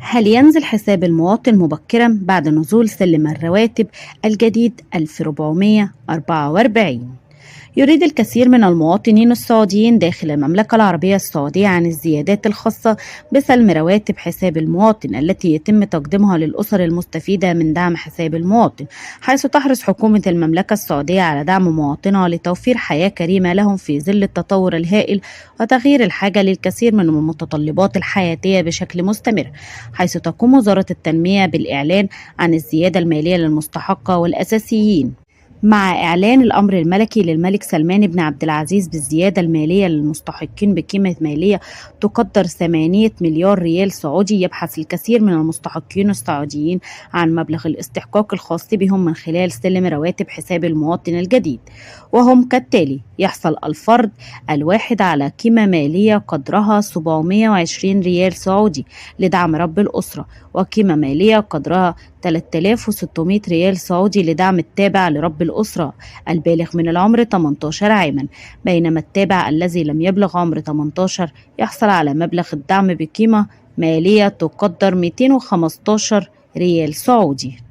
هل ينزل حساب المواطن مبكرا بعد نزول سلم الرواتب الجديد 1444؟ يريد الكثير من المواطنين السعوديين داخل المملكة العربية السعودية عن الزيادات الخاصة بسلم رواتب حساب المواطن التي يتم تقديمها للأسر المستفيدة من دعم حساب المواطن، حيث تحرص حكومة المملكة السعودية على دعم مواطنها لتوفير حياة كريمة لهم في ظل التطور الهائل وتغيير الحاجة للكثير من المتطلبات الحياتية بشكل مستمر، حيث تقوم وزارة التنمية بالإعلان عن الزيادة المالية للمستحقة والأساسيين. مع إعلان الأمر الملكي للملك سلمان بن عبد العزيز بالزيادة المالية للمستحقين بقيمة مالية تقدر 8 مليار ريال سعودي، يبحث الكثير من المستحقين السعوديين عن مبلغ الاستحقاق الخاص بهم من خلال سلم رواتب حساب المواطن الجديد، وهم كالتالي: يحصل الفرد الواحد على قيمة مالية قدرها 720 ريال سعودي لدعم رب الأسرة، وقيمة مالية قدرها 3600 ريال سعودي لدعم التابع لرب الأسرة البالغ من العمر 18 عاما، بينما التابع الذي لم يبلغ عمر 18 يحصل على مبلغ الدعم بقيمة مالية تقدر 215 ريال سعودي.